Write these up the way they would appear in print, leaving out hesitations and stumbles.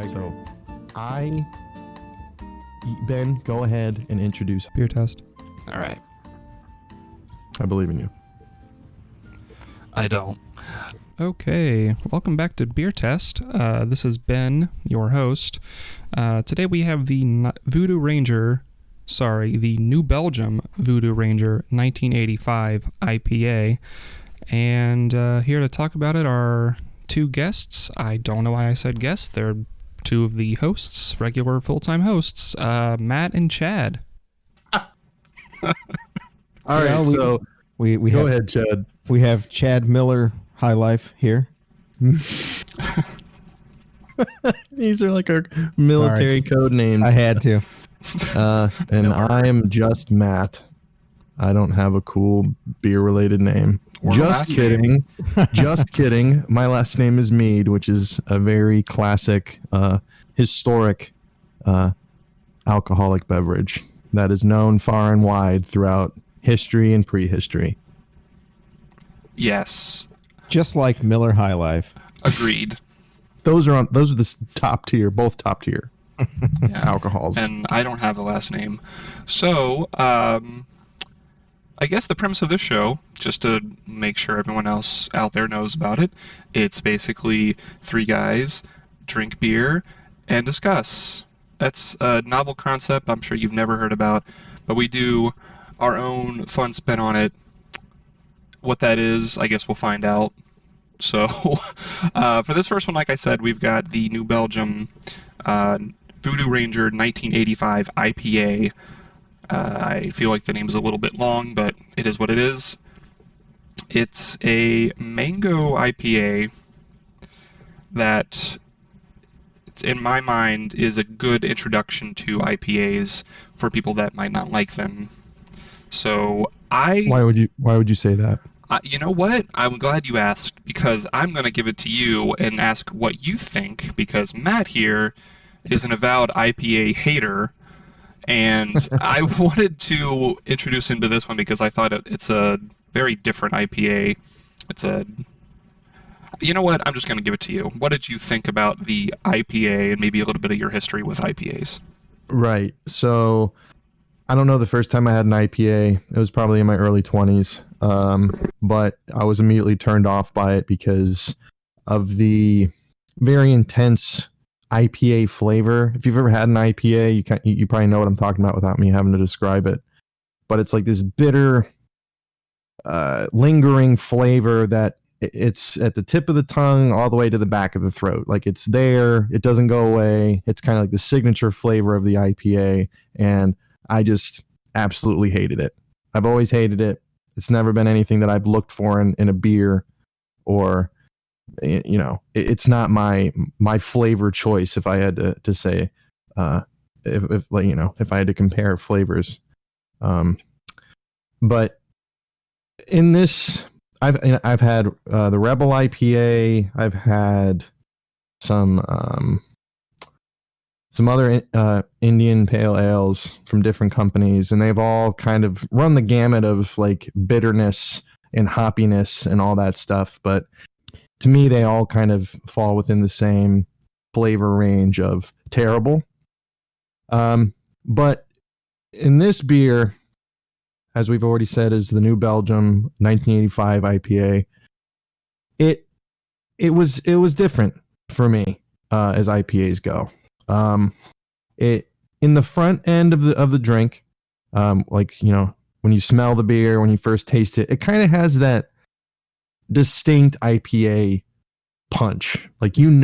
So, Ben, go ahead and introduce Biertest. All right. I believe in you. I don't. Okay, welcome back to Biertest. This is Ben, your host. Today we have the the New Belgium VOODOO Ranger 1985 IPA. And here to talk about it are two guests. I don't know why I said guests. They're two of the hosts, regular full-time hosts, Matt and Chad. All right, so we go have, ahead, Chad. We have Chad Miller High Life here. These are like our military code names. I had to. And I'm just Matt. I don't have a cool beer-related name. Or Just last kidding. Just kidding. My last name is Mead, which is a very classic, historic alcoholic beverage that is known far and wide throughout history and prehistory. Yes. Just like Miller High Life. Agreed. Those are the top tier, both top tier Yeah. alcohols. And I don't have a last name. So, I guess the premise of this show, just to make sure everyone else out there knows about it, it's basically three guys drink beer and discuss. That's a novel concept I'm sure you've never heard about, but we do our own fun spin on it. What that is, I guess we'll find out. So, for this first one, like I said, we've got the New Belgium VOODOO Ranger 1985 IPA. I feel like the name is a little bit long, but it is what it is. It's a mango IPA that, in my mind, is a good introduction to IPAs for people that might not like them. So Why would you say that? you know what? I'm glad you asked, because I'm going to give it to you and ask what you think, because Matt here is an avowed IPA hater. And I wanted to introduce him to this one because I thought it's a very different IPA. You know what? I'm just going to give it to you. What did you think about the IPA and maybe a little bit of your history with IPAs? Right. So I don't know the first time I had an IPA. It was probably in my early 20s. But I was immediately turned off by it because of the very intense IPA flavor. If you've ever had an IPA, you probably know what I'm talking about without me having to describe it. But it's like this bitter, lingering flavor that it's at the tip of the tongue all the way to the back of the throat. Like it's there, it doesn't go away. It's kind of like the signature flavor of the IPA, and I just absolutely hated it. I've always hated it. It's never been anything that I've looked for in a beer, or it's not my flavor choice if I had to say, if I had to compare flavors. But in this, I've had the Rebel IPA. I've had some other Indian pale ales from different companies, and they've all kind of run the gamut of like bitterness and hoppiness and all that stuff. But to me, they all kind of fall within the same flavor range of terrible. But in this beer, as we've already said, is the New Belgium 1985 IPA. It was different for me as IPAs go. It in the front end of the drink, when you smell the beer, when you first taste it, it kind of has that distinct IPA punch. Like, even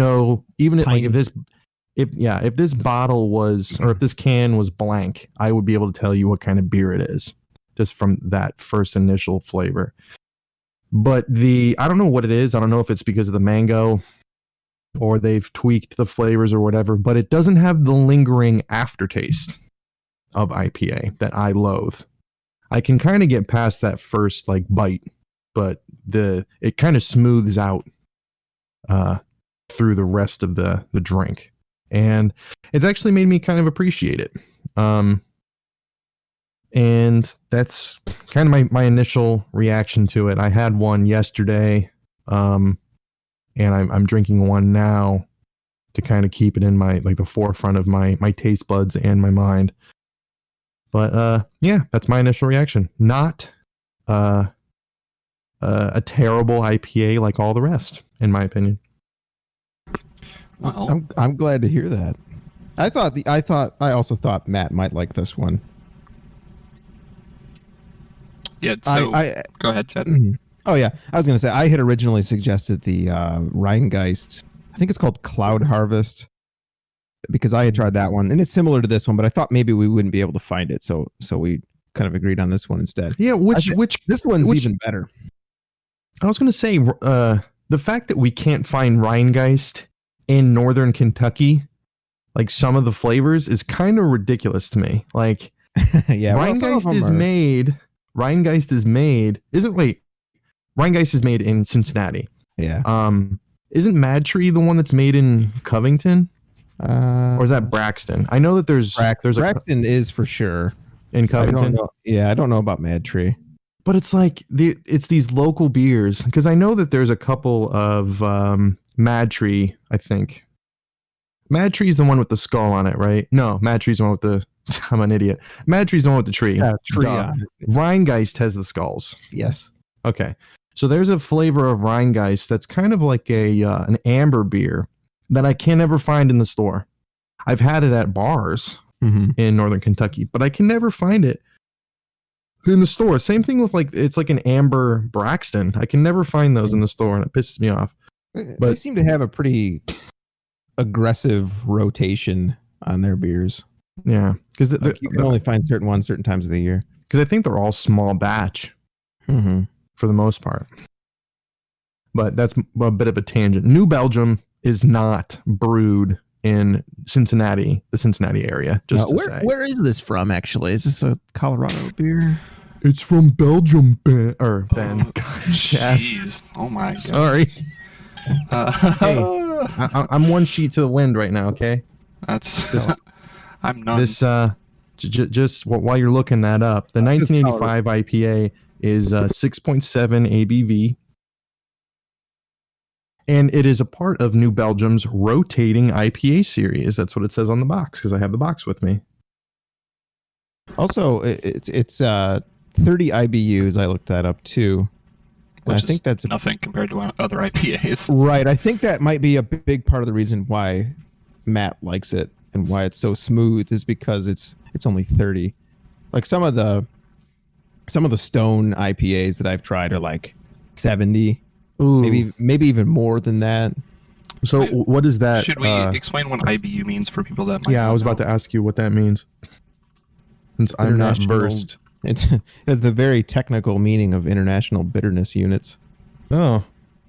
if this bottle was, or if this can was blank, I would be able to tell you what kind of beer it is just from that first initial flavor. But I don't know what it is. I don't know if it's because of the mango or they've tweaked the flavors or whatever, but it doesn't have the lingering aftertaste of IPA that I loathe. I can kind of get past that first bite, but it kind of smooths out through the rest of the drink, and it's actually made me kind of appreciate it. And that's kind of my initial reaction to it. I had one yesterday, and I'm drinking one now to kind of keep it in my the forefront of my taste buds and my mind. But yeah, that's my initial reaction. Not a terrible IPA like all the rest, in my opinion. Well, I'm glad to hear that. I also thought Matt might like this one. yeah. So go ahead, Chad. Oh yeah, I was gonna say I had originally suggested the Rheingeist. I think it's called Cloud Harvest, because I had tried that one and it's similar to this one, but I thought maybe we wouldn't be able to find it, so we kind of agreed on this one instead. Yeah, which this one's even better. I was gonna say the fact that we can't find Rheingeist in northern Kentucky, like some of the flavors, is kind of ridiculous to me. Like, yeah, Rheingeist is made. Rheingeist is made. Rheingeist is made in Cincinnati. Yeah. Isn't Mad Tree the one that's made in Covington? Or is that Braxton? I know that there's Braxton is for sure in Covington. I don't know about Mad Tree. But it's like it's these local beers, because I know that there's a couple of Mad Tree, I think. Mad Tree's the one with the skull on it, right? No, Mad Tree's the one with the I'm an idiot. Mad Tree's the one with the tree. Yeah, tree on it. Rheingeist has the skulls. Yes. Okay. So there's a flavor of Rheingeist that's kind of like an amber beer that I can't ever find in the store. I've had it at bars in northern Kentucky, but I can never find it in the store. Same thing with it's like an amber Braxton. I can never find those in the store, and it pisses me off. But they seem to have a pretty aggressive rotation on their beers. Yeah, because you can only find certain ones certain times of the year. Because I think they're all small batch for the most part. But that's a bit of a tangent. New Belgium is not brewed in Cincinnati, the Cincinnati area. Where is this from, actually? Is this a Colorado beer? It's from Belgium, Ben. Jeez. Oh my God. Sorry. Hey, I'm one sheet to the wind right now, okay? I'm not. This, just while you're looking that up, the 1985 IPA is 6.7 ABV. And it is a part of New Belgium's rotating IPA series. That's what it says on the box, because I have the box with me. Also, it's 30 IBUs. I looked that up too. Which I think that's nothing compared to other IPAs. Right. I think that might be a big part of the reason why Matt likes it and why it's so smooth, is because it's only 30. Like some of the Stone IPAs that I've tried are like 70. Ooh. Maybe even more than that. So what is that? Should we explain what IBU means for people that might I was about to ask you what that means, since I'm not versed. It has the very technical meaning of international bitterness units. Oh,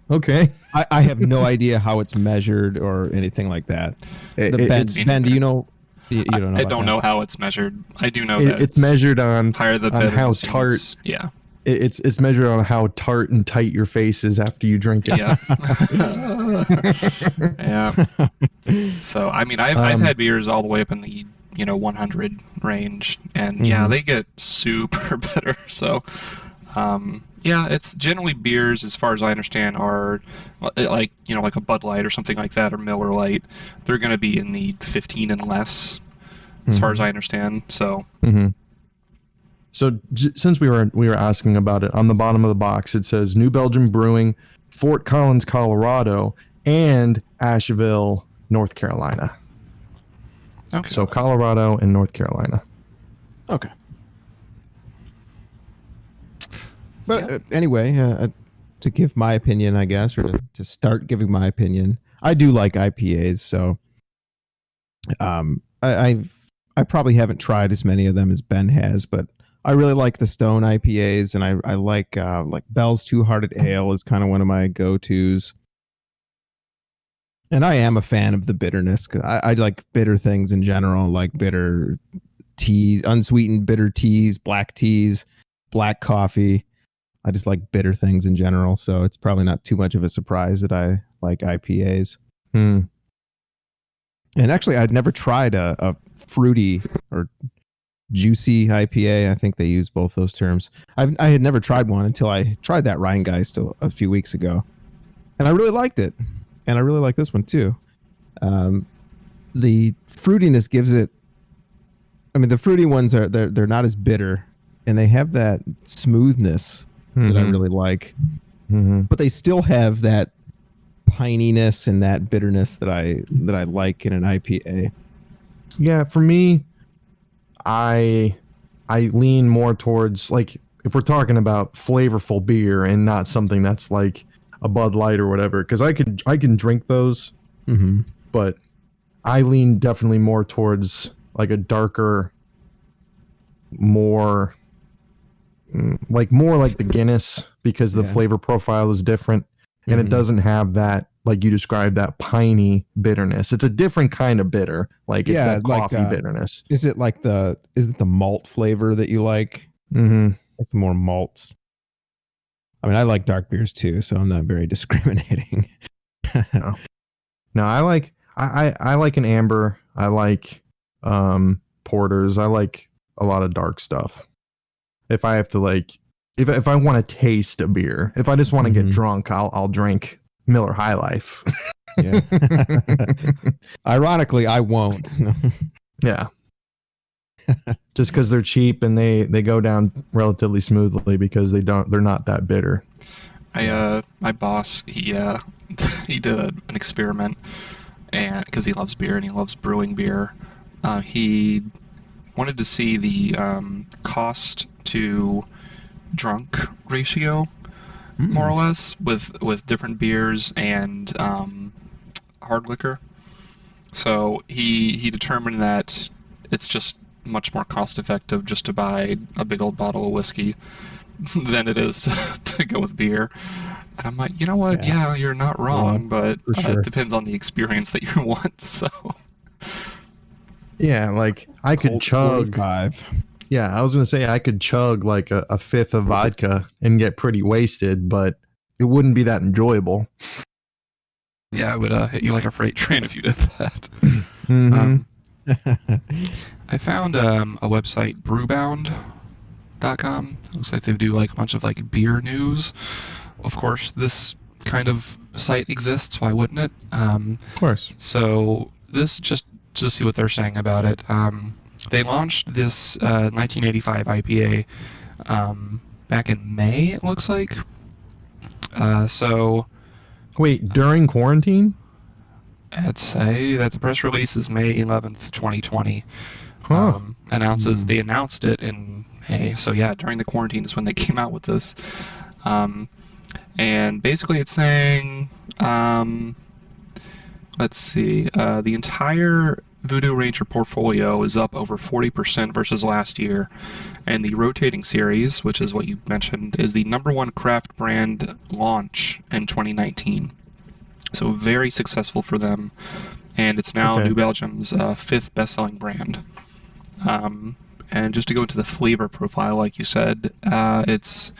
okay. I have no idea how it's measured or anything like that. Ben, do you know? You don't know. I don't know how it's measured. I do know that it's measured on higher the on how tart. Units. Yeah. It's measured on how tart and tight your face is after you drink it. Yeah. Yeah. So I mean, I've had beers all the way up in the 100 range, and they get super bitter. So it's generally beers, as far as I understand, are like a Bud Light or something like that, or Miller Lite. They're going to be in the 15 and less, as far as I understand. So. So since we were asking about it, on the bottom of the box it says New Belgium Brewing, Fort Collins, Colorado, and Asheville, North Carolina. Okay. So Colorado and North Carolina. Okay. But anyway, to give my opinion, I guess, or to start giving my opinion, I do like IPAs. So I probably haven't tried as many of them as Ben has, but I really like the Stone IPAs, and I like Bell's Two Hearted Ale is kind of one of my go-tos. And I am a fan of the bitterness. I like bitter things in general, like bitter teas, unsweetened bitter teas, black coffee. I just like bitter things in general, so it's probably not too much of a surprise that I like IPAs. And actually, I'd never tried a fruity or juicy IPA. I think they use both those terms. I had never tried one until I tried that Rheingeist a few weeks ago, and I really liked it. And I really like this one too. The fruitiness gives it. I mean, the fruity ones they're not as bitter, and they have that smoothness that I really like. Mm-hmm. But they still have that pininess and that bitterness that I like in an IPA. Yeah, for me, I lean more towards, like, if we're talking about flavorful beer and not something that's like a Bud Light or whatever, because I can drink those, but I lean definitely more towards like a darker, more like the Guinness, because the flavor profile is different and it doesn't have that, like you described, that piney bitterness. It's a different kind of bitter, like it's that coffee bitterness. Is it the malt flavor that you like? Mm-hmm. Like the more malts. I mean, I like dark beers too, so I'm not very discriminating. No, I like an amber. I like porters. I like a lot of dark stuff. If I have to, like, if I want to taste a beer, if I just want to get drunk, I'll drink Miller High Life. Yeah. Ironically, I won't. Yeah. Just because they're cheap and they go down relatively smoothly because they're not that bitter. My boss, he did an experiment, and because he loves beer and he loves brewing beer, he wanted to see the cost to drunk ratio, more or less, with different beers and hard liquor. So he determined that it's just much more cost effective just to buy a big old bottle of whiskey than it is to go with beer. And I'm like, you know what? Yeah, you're not wrong, but it depends on the experience that you want. So yeah, like I could chug 45. Yeah, I was gonna say I could chug like a fifth of vodka and get pretty wasted, but it wouldn't be that enjoyable. Yeah, it would hit you like a freight train if you did that. I found a website, brewbound.com. Looks like they do like a bunch of like beer news. Of course, this kind of site exists. Why wouldn't it? Of course. So this just to see what they're saying about it. They launched this 1985 IPA back in May, it looks like. So wait, during quarantine? I'd say that the press release is May 11th, 2020. Huh. They announced it in May. So yeah, during the quarantine is when they came out with this. And basically it's saying, let's see, the entire VOODOO Ranger portfolio is up over 40% versus last year. And the rotating series, which is what you mentioned, is the #1 craft brand launch in 2019. So very successful for them. And it's now New Belgium's 5th best-selling brand. And just to go into the flavor profile, like you said, this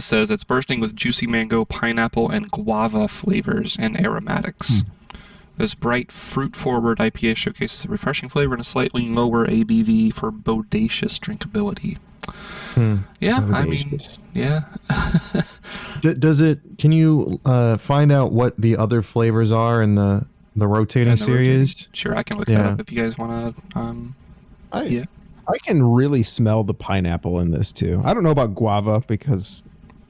says it's bursting with juicy mango, pineapple, and guava flavors and aromatics. This bright, fruit-forward IPA showcases a refreshing flavor and a slightly lower ABV for bodacious drinkability. Yeah, bodacious. I mean, yeah. Does it? Can you find out what the other flavors are in the rotating series? Sure, I can look that up if you guys want to. I can really smell the pineapple in this too. I don't know about guava because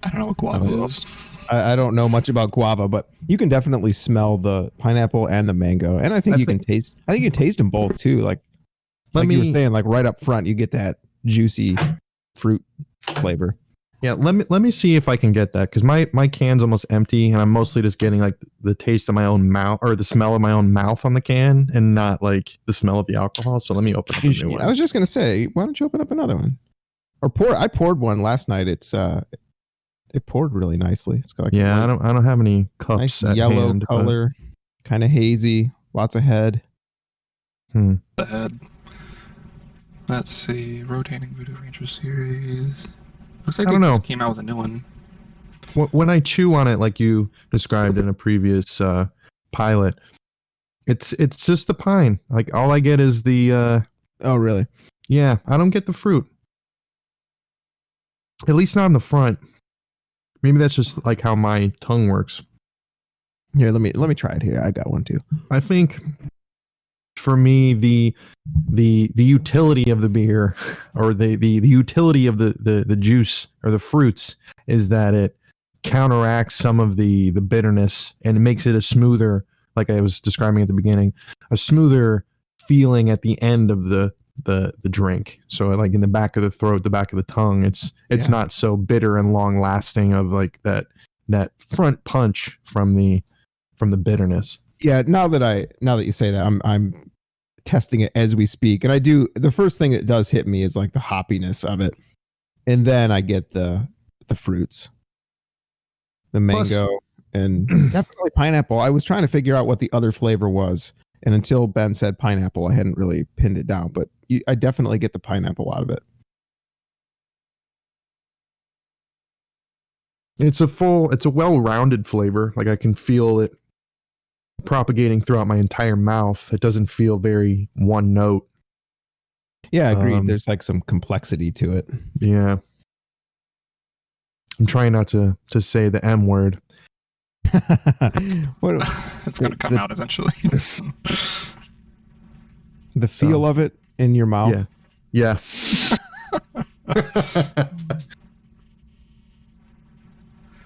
I don't know what guava is. I don't know much about guava, but you can definitely smell the pineapple and the mango, and I think you can taste. I think you can taste them both too. Like you were saying, like right up front, you get that juicy fruit flavor. Yeah, let me see if I can get that, because my can's almost empty, and I'm mostly just getting like the taste of my own mouth, or the smell of my own mouth on the can, and not like the smell of the alcohol. So let me open up a new one. I was just gonna say, why don't you open up another one? Or I poured one last night. It poured really nicely. It's got I don't have any cups. Nice yellow hand, color, kind of hazy, lots of head. The head. Let's see, rotating VOODOO Ranger series. Looks like they came out with a new one. When I chew on it, like you described in a previous pilot, it's just the pine. Like all I get is the. Oh really? Yeah, I don't get the fruit. At least not on the front. Maybe that's just like how my tongue works. Here, let me try it here. I got one too. I think for me the utility of the beer, or the utility of the juice or the fruits, is that it counteracts some of the bitterness and it makes it a smoother, like I was describing at the beginning, a smoother feeling at the end of the drink. So like in the back of the throat, the back of the tongue, it's not so bitter and long lasting of like that front punch from the bitterness. Yeah, now that you say that, I'm testing it as we speak, and the first thing that does hit me is like the hoppiness of it, and then I get the fruits, the mango, and definitely pineapple. I was trying to figure out what the other flavor was, and until Ben said pineapple, I hadn't really pinned it down, but I definitely get the pineapple out of it. It's a well-rounded flavor. Like I can feel it propagating throughout my entire mouth. It doesn't feel very one note. Yeah, agreed. There's like some complexity to it. Yeah. I'm trying not to say the M word. It's going to come out eventually. The feel of it in your mouth. Yeah.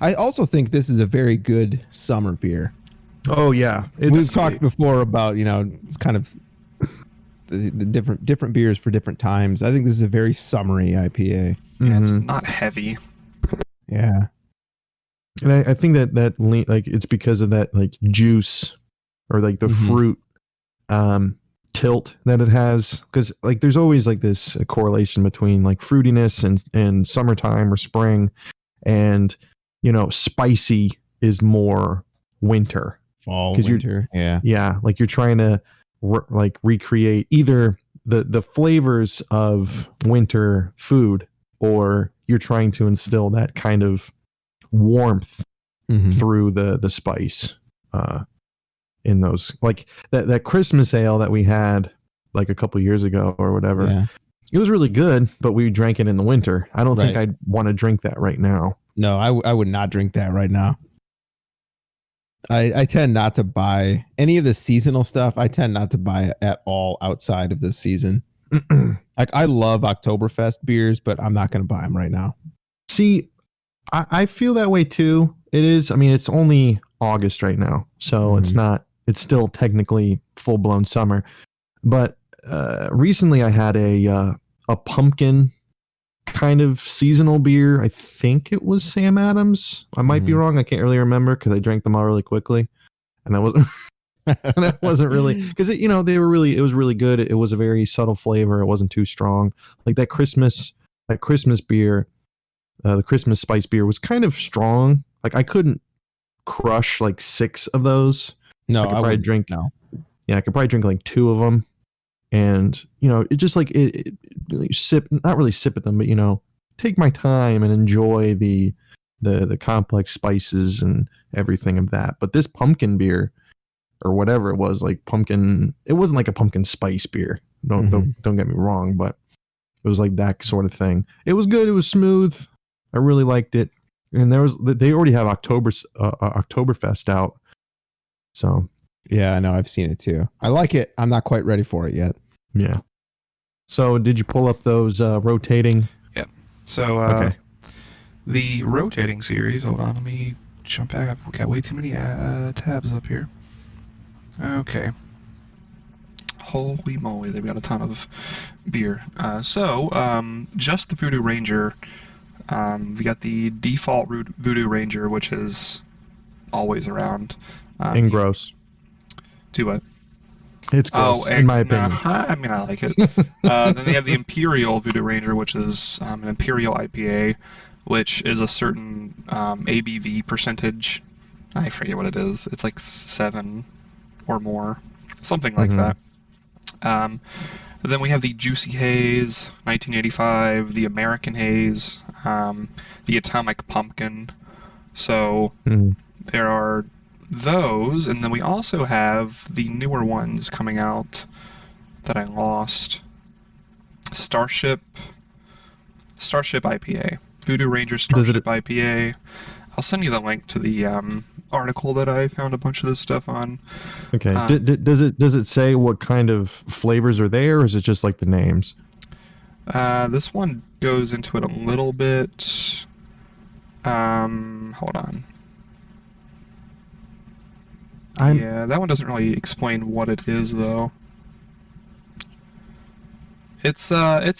I also think this is a very good summer beer. Oh yeah, we've talked before about, it's kind of the different beers for different times. I think this is a very summery IPA. Yeah, it's not heavy. Yeah, and I think that like it's because of that like juice or like the fruit tilt that it has, because like there's always like this correlation between like fruitiness and summertime or spring, and spicy is more winter. Fall, winter. Like you're trying to recreate either the flavors of winter food, or you're trying to instill that kind of warmth through the spice in those, like that Christmas ale that we had like a couple years ago or whatever. Yeah. It was really good, but we drank it in the winter. I don't think I'd want to drink that right now. No, I would not drink that right now. I tend not to buy any of the seasonal stuff. I tend not to buy it at all outside of the season. Like I love Oktoberfest beers, but I'm not going to buy them right now. See, I feel that way too. It is. I mean, it's only August right now, so it's still technically full blown summer. But recently, I had a pumpkin kind of seasonal beer. I think it was Sam Adams. I might be wrong. I can't really remember because I drank them all really quickly, and I wasn't really, because it was really good. It was a very subtle flavor. It wasn't too strong. Like that Christmas beer, the Christmas spice beer was kind of strong. Like I couldn't crush like 6 of those. No, I could probably drink like 2 of them. And, it just like it not really sip at them, but, take my time and enjoy the complex spices and everything of that. But this pumpkin beer or whatever it was, like pumpkin, it wasn't like a pumpkin spice beer. Don't get me wrong, but it was like that sort of thing. It was good. It was smooth. I really liked it. And they already have Oktoberfest out. So yeah, I know. I've seen it too. I like it. I'm not quite ready for it yet. Yeah. So did you pull up those rotating? Yeah. So the rotating series, hold on, let me jump back. I've got way too many tabs up here. Okay. Holy moly, they've got a ton of beer. Just the Voodoo Ranger. We got the default Voodoo Ranger, which is always around. And gross. Do what? It's gross, in my opinion. I mean, I like it. Then they have the Imperial Voodoo Ranger, which is an Imperial IPA, which is a certain ABV percentage. I forget what it is. It's like 7 or more, something like that. Then we have the Juicy Haze, 1985, the American Haze, the Atomic Pumpkin. So there are those, and then we also have the newer ones coming out that I lost. Starship IPA, Voodoo Ranger Starship IPA. I'll send you the link to the article that I found a bunch of this stuff on. Okay. Does it say what kind of flavors are there, or is it just like the names? This one goes into it a little bit. Hold on. Yeah, that one doesn't really explain what it is, though. It's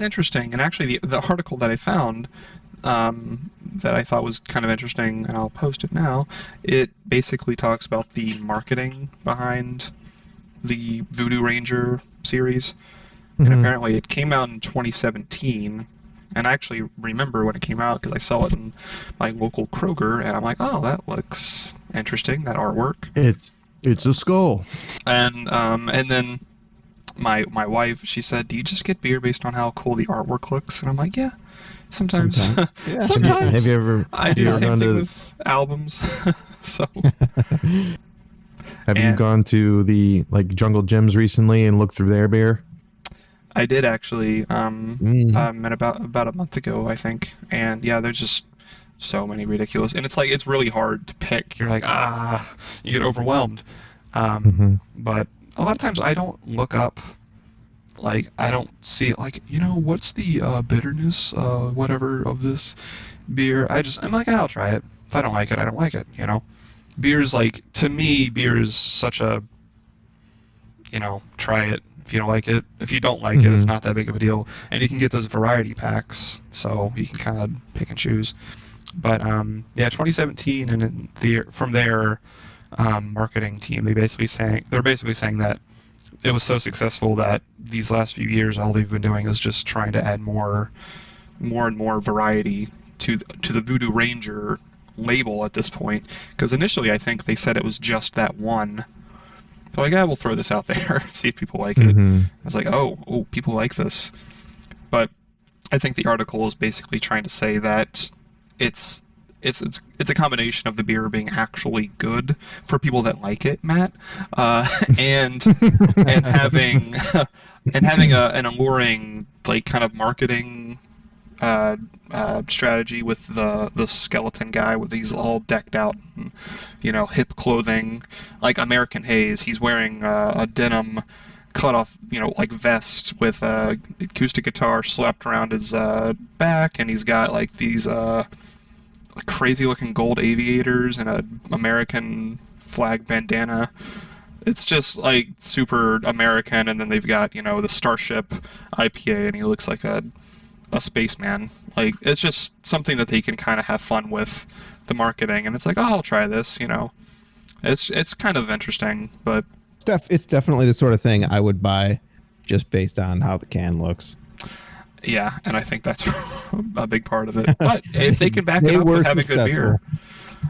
interesting, and actually the article that I found that I thought was kind of interesting, and I'll post it now, it basically talks about the marketing behind the Voodoo Ranger series. And apparently it came out in 2017, and I actually remember when it came out because I saw it in my local Kroger, and I'm like, oh, that looks interesting, that artwork. It's a skull. And then my wife, she said, do you just get beer based on how cool the artwork looks? And I'm like, yeah, sometimes. Yeah. Sometimes. Have you ever? I do the same thing with albums. So. Have you gone to the Jungle Gyms recently and looked through their beer? I did actually, at about a month ago, I think. And yeah, there's just so many ridiculous, and it's really hard to pick. You're like, you get overwhelmed. But a lot of times I don't look up, I don't see what's the bitterness, whatever of this beer. I'm like, I'll try it. If I don't like it, I don't like it. Beer's to me, beer is such a, try it. If you don't like it, if you don't like it, it's not that big of a deal. And you can get those variety packs, so you can kind of pick and choose. But 2017, and from their marketing team, they're basically saying that it was so successful that these last few years, all they've been doing is just trying to add more and more variety to the Voodoo Ranger label at this point. Because initially, I think they said it was just that one. So we'll throw this out there, see if people like it. I was like, oh, people like this. But I think the article is basically trying to say that it's a combination of the beer being actually good for people that like it, Matt, and having an alluring kind of marketing strategy with the skeleton guy with these all decked out, hip clothing, like American Haze. He's wearing a denim cut off, vest with a acoustic guitar slapped around his back, and he's got these crazy looking gold aviators and a American flag bandana. It's just super American, and then they've got the Starship IPA, and he looks like a spaceman. It's just something that they can kind of have fun with the marketing, and it's I'll try this. It's kind of interesting, but it's definitely the sort of thing I would buy just based on how the can looks. Yeah, and I think that's a big part of it. But if they can back it up with having good beer,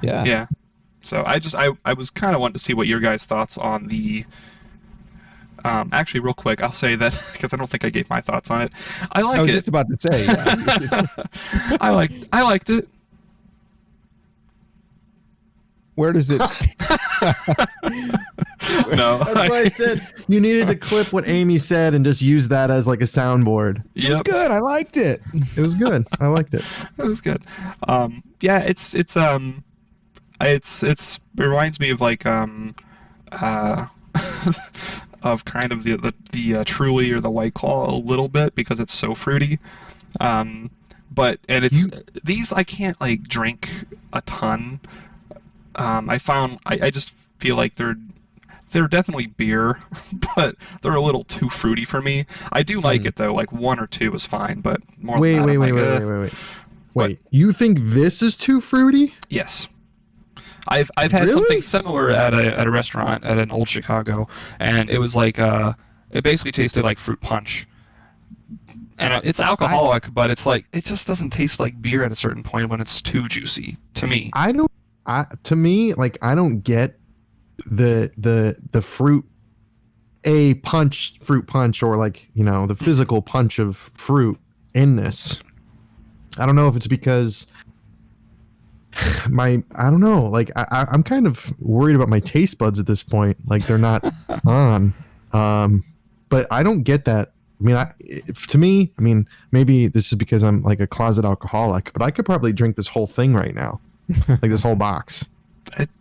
yeah. So I was kind of wanting to see what your guys' thoughts on the. Actually, real quick, I'll say that because I don't think I gave my thoughts on it. I was just about to say. Yeah. I liked it. Where does it? No, that's why I said you needed to clip what Amy said and just use that as a soundboard. It was good. I liked it. It was good. I liked it. It was good. It reminds me of of kind of the Truly or the White Claw a little bit because it's so fruity. These I can't drink a ton. I just feel like they're definitely beer, but they're a little too fruity for me. I do like it though. One or two is fine, but more. Wait. You think this is too fruity? Yes. I've had something similar at a restaurant at an old Chicago, and it was it basically tasted like fruit punch. And it's alcoholic, but it's it just doesn't taste like beer at a certain point when it's too juicy to me. I don't get the fruit punch or the physical punch of fruit in this. I don't know if it's because I don't know. I'm kind of worried about my taste buds at this point. They're not on. But I don't get that to me, maybe this is because I'm like a closet alcoholic, but I could probably drink this whole thing right now, like this whole box.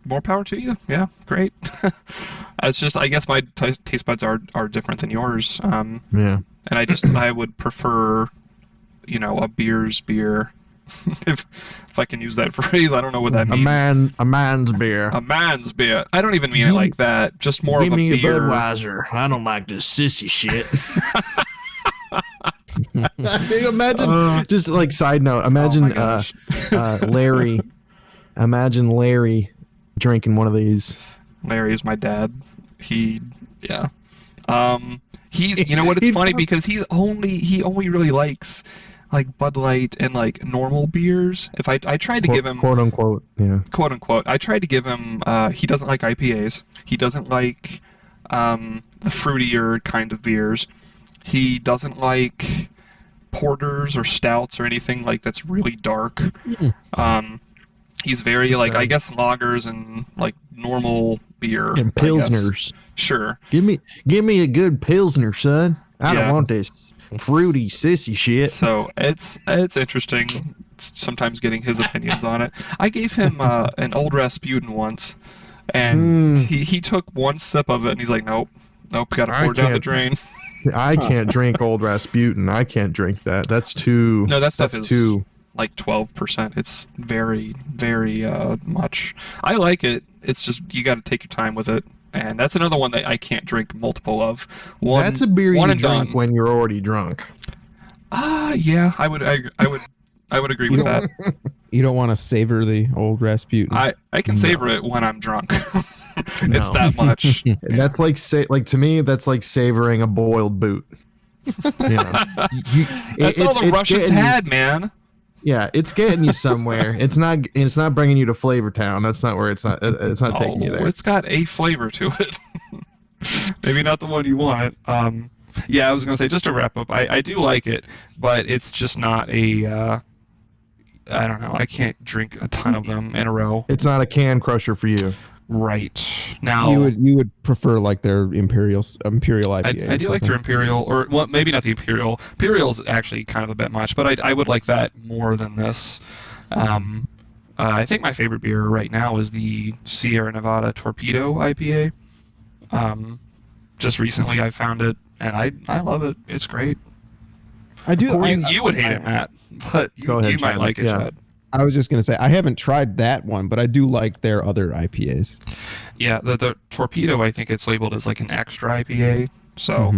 More power to you. Yeah, great. It's just, I guess my taste buds are different than yours. Yeah. And I would prefer, a beer's beer. if I can use that phrase, I don't know what that means. A man's beer. A man's beer. I don't even mean it like that. Just more of a beer. Give me a Budweiser. I don't like this sissy shit. Imagine, just like side note, imagine Larry. Imagine Larry drinking one of these. Larry is my dad. He's, you know what? It's funny because he only really likes like Bud Light and like normal beers. If I tried to give him quote unquote, I tried to give him. He doesn't like IPAs. He doesn't like the fruitier kind of beers. He doesn't like porters or stouts or anything like that's really dark. He's very like, I guess, lagers and like normal beer and pilsners. Sure. Give me a good pilsner, son. I don't want this fruity sissy shit. So it's interesting sometimes getting his opinions on it. I gave him an Old Rasputin once, and he took one sip of it and he's like, nope, gotta pour it down the drain. I can't drink Old Rasputin. I can't drink that. That's too. No, that stuff is too like 12%. It's very, very much. I like it. It's just you got to take your time with it, and that's another one that I can't drink multiple of. That's a beer you drink when you're already drunk. Yeah, I would agree with that. You don't want to savor the Old Rasputin. I can savor it when I'm drunk. It's that much. That's like to me, that's like savoring a boiled boot. That's all the Russians had, man. Yeah, it's getting you somewhere. It's not bringing you to Flavor Town. That's not where it's not taking you there. It's got a flavor to it. Maybe not the one you want. Yeah, I was gonna say, just to wrap up, I do like it, but it's just not a. I don't know. I can't drink a ton of them in a row. It's not a can crusher for you. Right. Now you would prefer like their Imperial IPA. I do like their Imperial, or well, maybe not the Imperial. Imperial's actually kind of a bit much, but I would like that more than this. I think my favorite beer right now is the Sierra Nevada Torpedo IPA. Just recently I found it, and I love it. It's great. I do. You would hate it, Matt, but you might like it, Chad. I was just going to say, I haven't tried that one, but I do like their other IPAs. Yeah, the Torpedo, I think it's labeled as like an extra IPA. So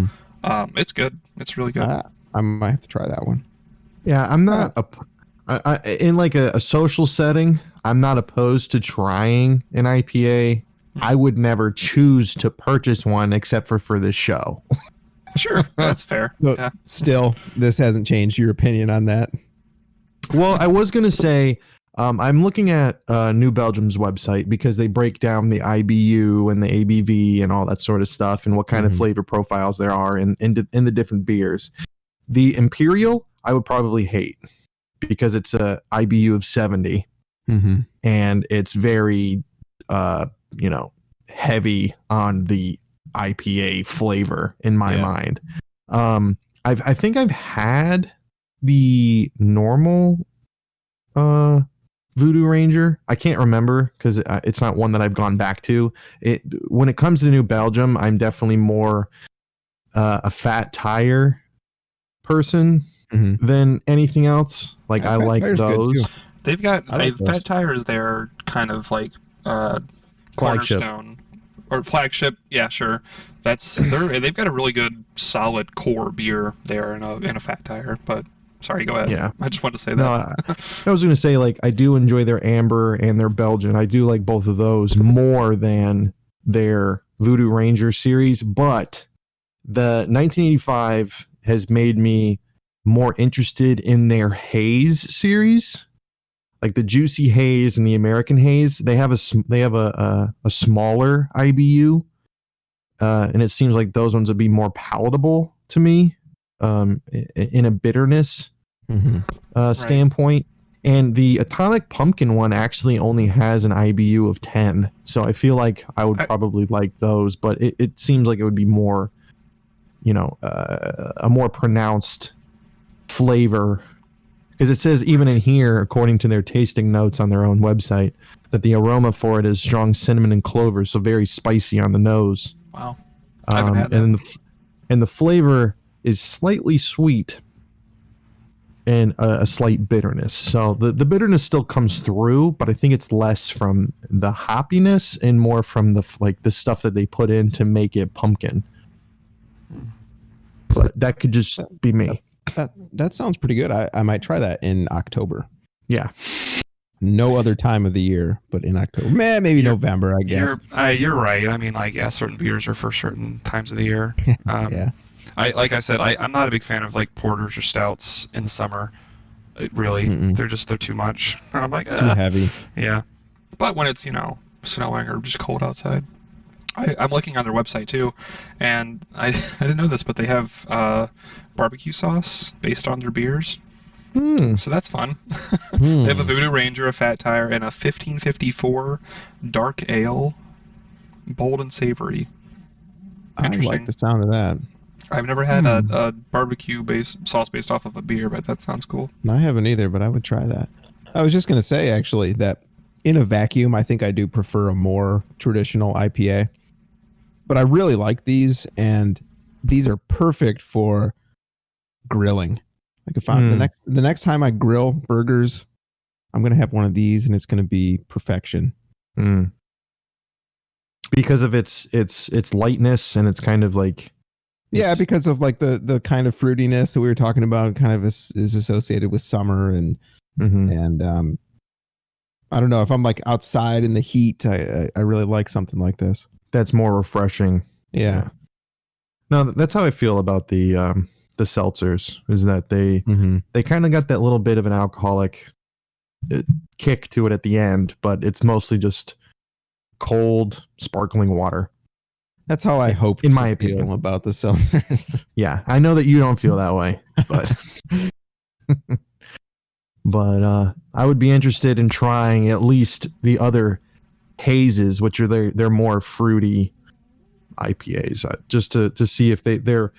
it's good. It's really good. I might have to try that one. Yeah, I'm not in like a social setting, I'm not opposed to trying an IPA. I would never choose to purchase one except for this show. Sure, that's fair. So, still, this hasn't changed your opinion on that. Well, I was going to say, I'm looking at New Belgium's website because they break down the IBU and the ABV and all that sort of stuff and what kind of flavor profiles there are in the different beers. The Imperial, I would probably hate because it's a IBU of 70 and it's very, heavy on the IPA flavor in my mind. I think I've had the normal Voodoo Ranger. I can't remember because it's not one that I've gone back to. When it comes to New Belgium, I'm definitely more a Fat Tire person than anything else. Like I like those. They've got Fat Tire is their kind of like cornerstone or flagship. Yeah, sure. They've got a really good solid core beer there in a Fat Tire, but. Sorry, go ahead. Yeah. I just wanted to say that. No, I was going to say, like, I do enjoy their Amber and their Belgian. I do like both of those more than their Voodoo Ranger series, but the 1985 has made me more interested in their Haze series. Like the Juicy Haze and the American Haze, they have a smaller IBU, and it seems like those ones would be more palatable to me. In a bitterness standpoint. And the Atomic Pumpkin one actually only has an IBU of 10. So I feel like I would probably like those, but it seems like it would be more a more pronounced flavor. Because it says even in here, according to their tasting notes on their own website, that the aroma for it is strong cinnamon and clover, so very spicy on the nose. Wow. I haven't had that. And the flavor is slightly sweet and a slight bitterness. So the bitterness still comes through, but I think it's less from the hoppiness and more from the stuff that they put in to make it pumpkin. But that could just be me. That sounds pretty good. I might try that in October. Yeah. No other time of the year, but in October. Maybe November, I guess. You're right. I mean, like, yeah, certain beers are for certain times of the year. Yeah. Like I said, I'm not a big fan of like porters or stouts in the summer. Really, they're too much. And I'm like, too heavy. Yeah. But when it's snowing or just cold outside, I'm looking on their website too, and I didn't know this, but they have barbecue sauce based on their beers. So that's fun. They have a Voodoo Ranger, a Fat Tire, and a 1554 Dark Ale, bold and savory. I like the sound of that. I've never had a barbecue sauce based off of a beer, but that sounds cool. I haven't either, but I would try that. I was just going to say, actually, that in a vacuum, I think I do prefer a more traditional IPA. But I really like these, and these are perfect for grilling. Like if I'm the next time I grill burgers, I'm going to have one of these, and it's going to be perfection. Because of its lightness, and it's kind of like... Yeah, because of like the kind of fruitiness that we were talking about, kind of is associated with summer, and I don't know, if I'm like outside in the heat, I really like something like this. That's more refreshing. Yeah. No, that's how I feel about the seltzers, is that they kind of got that little bit of an alcoholic kick to it at the end, but it's mostly just cold, sparkling water. That's how I hope, in my opinion, about the seltzers. Yeah, I know that you don't feel that way, but I would be interested in trying at least the other hazes, which are they're more fruity IPAs, just to see if they've got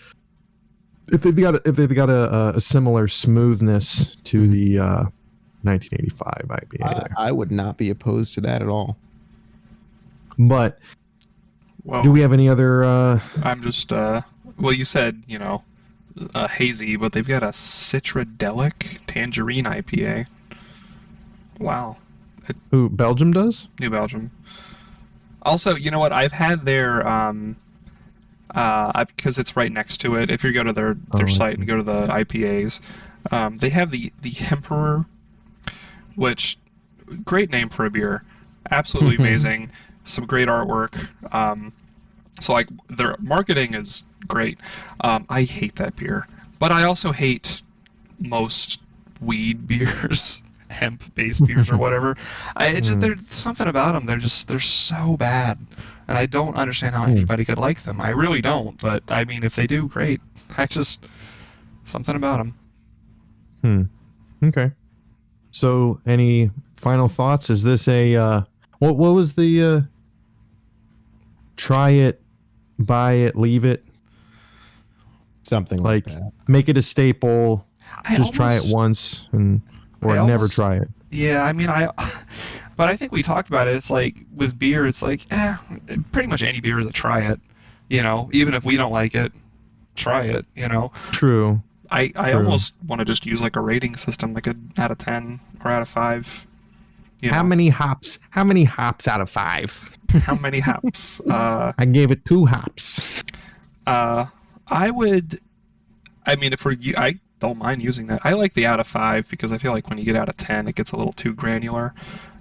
a similar smoothness to the 1985 IPA. I would not be opposed to that at all. But do we have any other? I'm just you said hazy, but they've got a Citradelic Tangerine IPA. Wow. Who Belgium does? New Belgium. Also, you know what? I've had their because it's right next to it. If you go to their site and go to the IPAs, they have the Emperor, which great name for a beer, absolutely amazing. Some great artwork. So like their marketing is great. I hate that beer, but I also hate most weed beers, hemp-based beers or whatever. There's something about them. They're so bad, and I don't understand how anybody could like them. I really don't. But I mean, if they do, great. Something about them. Okay. So, any final thoughts? Is this a what was the try it, buy it, leave it? Something like that. Make it a staple. Try it once or never try it. Yeah, I mean, but I think we talked about it. It's like with beer, it's like, pretty much any beer is a try it. Even if we don't like it, try it. True. I almost want to just use like a rating system, like an out of 10 or out of 5. How many hops? How many hops out of 5? How many hops? I gave it 2 hops. I don't mind using that. I like the out of 5 because I feel like when you get out of 10, it gets a little too granular.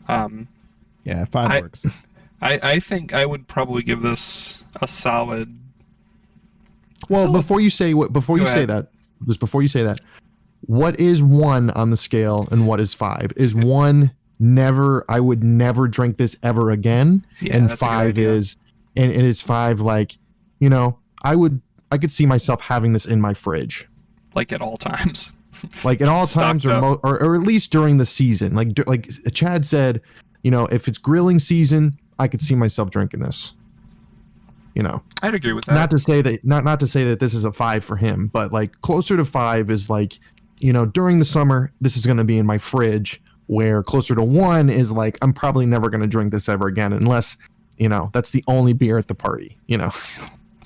Yeah, 5 works. I think I would probably give this a solid. Well, before you say that, what is 1 on the scale and what is 5? Is 1 never? I would never drink this ever again. Yeah, and 5 is, and it is 5 like, I could see myself having this in my fridge. Like at all times. Like at all times, or at least during the season. Like Chad said, if it's grilling season, I could see myself drinking this. You know, I'd agree with that. not to say that this is a 5 for him, but like closer to 5 is like, you know, during the summer this is going to be in my fridge, where closer to 1 is like I'm probably never going to drink this ever again unless, you know, that's the only beer at the party, you know.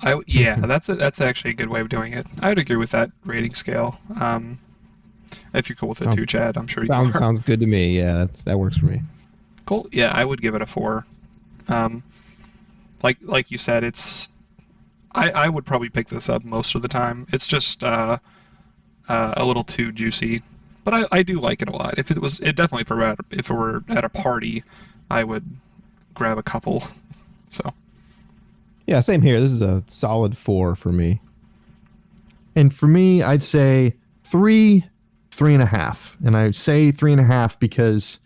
That's actually a good way of doing it. I would agree with that rating scale. If you're cool with it too, Chad, I'm sure you are. Sounds good to me. Yeah, that works for me. Cool. Yeah, I would give it a 4. Like you said, I would probably pick this up most of the time. It's just a little too juicy, but I do like it a lot. If it definitely if it were at a party, I would grab a couple. So. Yeah, same here. This is a solid 4 for me. And for me, I'd say 3.5. And I say 3.5 because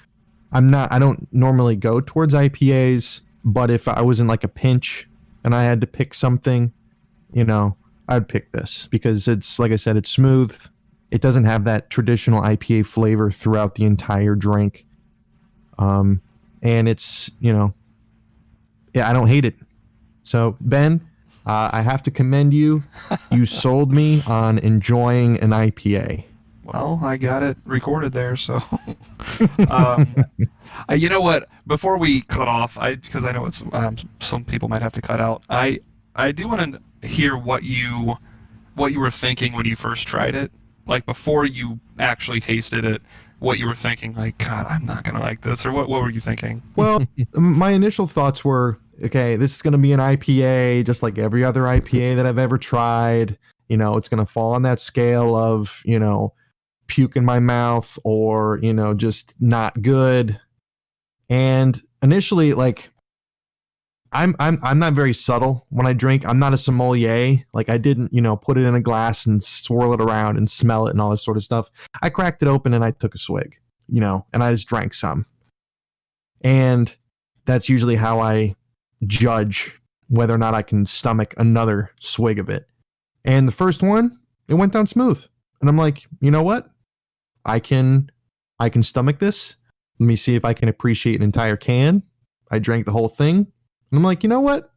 I don't normally go towards IPAs, but if I was in like a pinch and I had to pick something, you know, I'd pick this because it's, like I said, it's smooth. It doesn't have that traditional IPA flavor throughout the entire drink. And it's, you know, yeah, I don't hate it. So, Ben, I have to commend you. You sold me on enjoying an IPA. Well, I got it recorded there, so. You know what? Before we cut off, because I know it's some people might have to cut out. I do want to hear what you were thinking when you first tried it, like before you actually tasted it. What you were thinking, like, God, I'm not gonna like this, or what were you thinking? Well, my initial thoughts were, okay, this is going to be an IPA, just like every other IPA that I've ever tried. You know, it's going to fall on that scale of, you know, puke in my mouth or, you know, just not good. And initially, like, I'm not very subtle when I drink. I'm not a sommelier. Like, I didn't, you know, put it in a glass and swirl it around and smell it and all this sort of stuff. I cracked it open and I took a swig, you know, and I just drank some. And that's usually how I judge whether or not I can stomach another swig of it. And the first one, it went down smooth. And I'm like, you know what? I can stomach this. Let me see if I can appreciate an entire can. I drank the whole thing. And I'm like, you know what?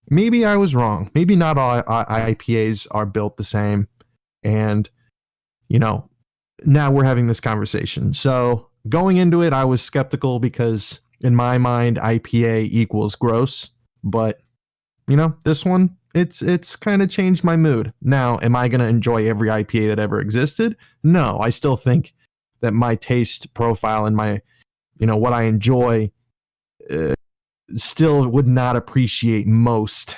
Maybe I was wrong. Maybe not all IPAs are built the same. And, you know, now we're having this conversation. So going into it, I was skeptical because in my mind, IPA equals gross, but you know, this one, it's kind of changed my mood. Now, am I going to enjoy every IPA that ever existed? No, I still think that my taste profile and my, you know, what I enjoy still would not appreciate most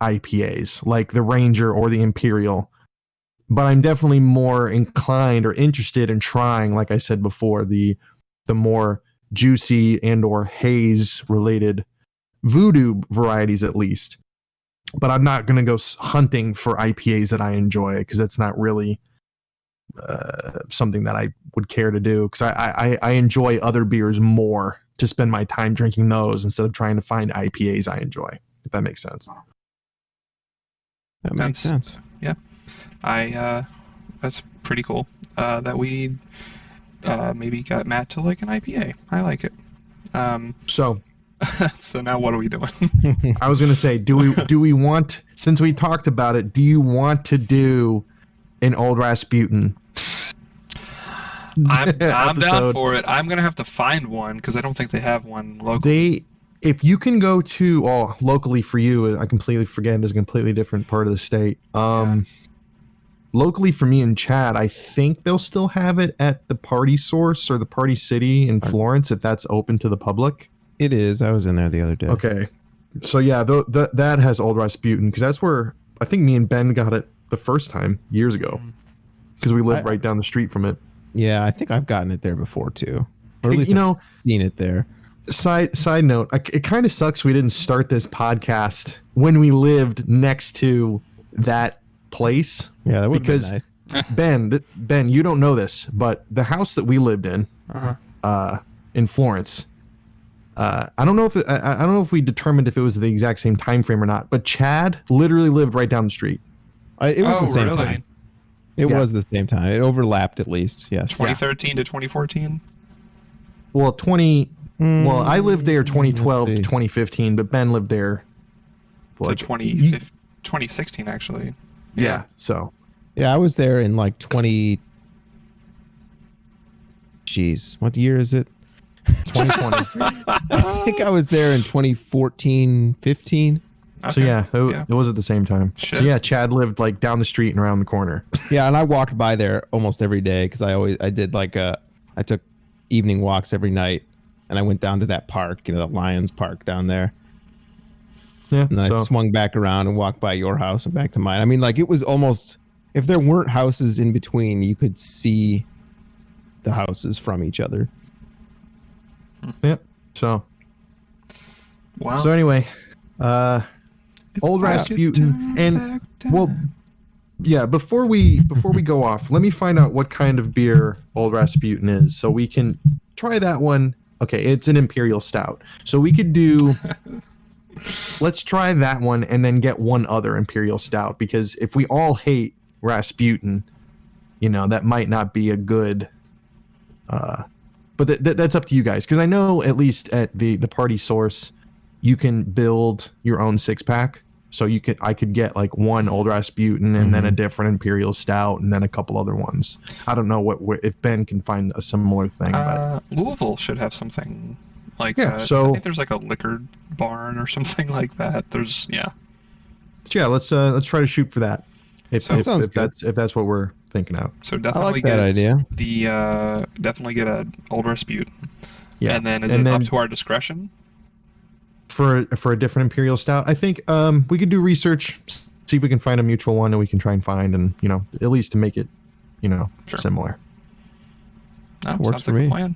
IPAs like the Ranger or the Imperial. But I'm definitely more inclined or interested in trying, like I said before, the more juicy and or haze related voodoo varieties at least. But I'm not going to go hunting for IPAs that I enjoy because that's not really something that I would care to do because I enjoy other beers more to spend my time drinking those instead of trying to find IPAs I enjoy, if that makes sense. That makes sense. Yeah. That's pretty cool that we maybe got Matt to like an IPA. I like it. So now what are we doing? I was going to say, do we want, since we talked about it, do you want to do an Old Rasputin? I'm down for it. I'm going to have to find one because I don't think they have one locally. If you can go to, locally for you, I completely forget, it's a completely different part of the state. Locally for me in Chad, I think they'll still have it at the Party Source or the Party City in Florence if that's open to the public. It is. I was in there the other day. Okay. So yeah, that has Old Rasputin because that's where I think me and Ben got it the first time years ago because we lived right down the street from it. Yeah, I think I've gotten it there before too. Or at least I've seen it there. Side note, it kind of sucks we didn't start this podcast when we lived next to that place. Yeah, that would be nice. Ben, you don't know this, but the house that we lived in, in Florence, I don't know if we determined if it was the exact same time frame or not, but Chad literally lived right down the street. It was the same time. It was the same time. It overlapped at least. Yes. 2013 to 2014. Well, I lived there 2012 to 2015, but Ben lived there like 2016 actually. Yeah. So Yeah, I was there in like 20. Jeez, what year is it? 2020. I think I was there in 2014, 15. So yeah, it was at the same time. Shit. So yeah, Chad lived like down the street and around the corner. Yeah, and I walked by there almost every day because I did like I took evening walks every night, and I went down to that park, the Lions Park down there. Yeah. And then I swung back around and walked by your house and back to mine. I mean, like it was almost, if there weren't houses in between, you could see the houses from each other. Yep. So. Wow. So anyway, Old Rasputin, and well, yeah. Before we go off, let me find out what kind of beer Old Rasputin is, so we can try that one. Okay, it's an imperial stout, so we could do. Let's try that one and then get one other imperial stout, because if we all hate Rasputin, that might not be a good. But that's up to you guys, because I know at least at the party source, you can build your own 6-pack. So I could get like one Old Rasputin and then a different imperial stout and then a couple other ones. I don't know if Ben can find a similar thing. But Louisville should have something like yeah, that. So I think there's like a liquor barn or something like that. So yeah, let's try to shoot for that. If that's what we're thinking of. So definitely I like that idea. Definitely get a Old Rasputin. Yeah, and then is it up to our discretion? For a different imperial stout, I think we could do research, see if we can find a mutual one, and we can try and find, and at least to make it similar. That works for me. Plan.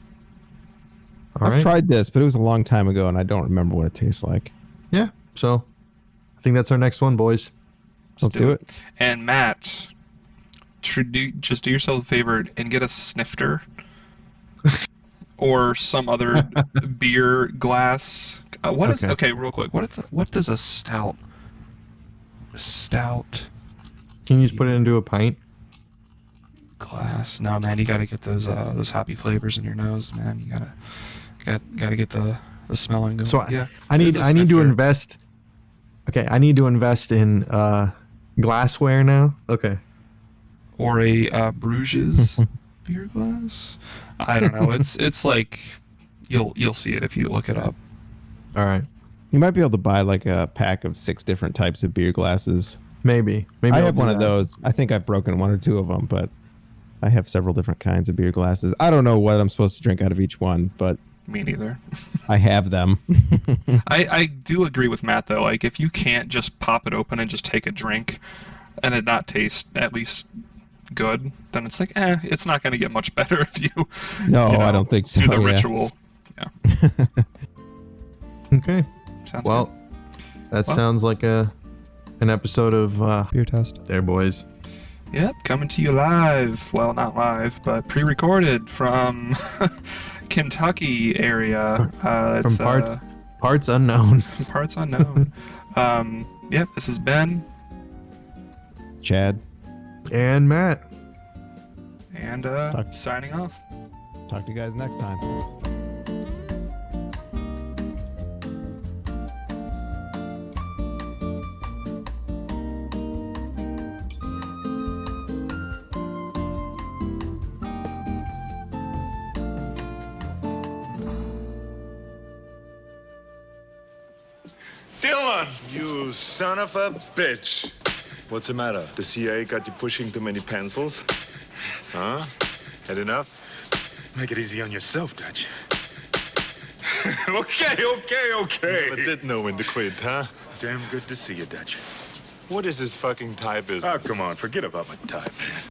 I've tried this, but it was a long time ago, and I don't remember what it tastes like. Yeah, so I think that's our next one, boys. Let's do it. And Matt, just do yourself a favor and get a snifter or some other beer glass. Okay, real quick. What does a stout? Can you just put it into a pint? Glass? No, man. You gotta get those happy flavors in your nose, man. You gotta get the smelling going. So yeah, I need to invest. Okay, I need to invest in glassware now. Okay. Or a Bruges beer glass. I don't know. It's like you'll see it if you look it up. All right. You might be able to buy like a pack of 6 different types of beer glasses. Maybe I have one of those. I think I've broken 1 or 2 of them, but I have several different kinds of beer glasses. I don't know what I'm supposed to drink out of each one, but me neither. I have them. I do agree with Matt though. Like if you can't just pop it open and just take a drink, and it not taste at least good, then it's like it's not going to get much better if you. No, I don't think so. Do the ritual. Yeah. Okay. Sounds good. That sounds like an episode of Biertest. There, boys. Yep, coming to you live. Well, not live, but pre-recorded from Kentucky area. From parts unknown. Parts unknown. Yep, this is Ben. Chad. And Matt. And signing off. Talk to you guys next time. Dylan! You son of a bitch. What's the matter? The CIA got you pushing too many pencils? Huh? Had enough? Make it easy on yourself, Dutch. Okay. You never did know when to quit, huh? Damn good to see you, Dutch. What is this fucking Thai business? Oh, come on. Forget about my type, man.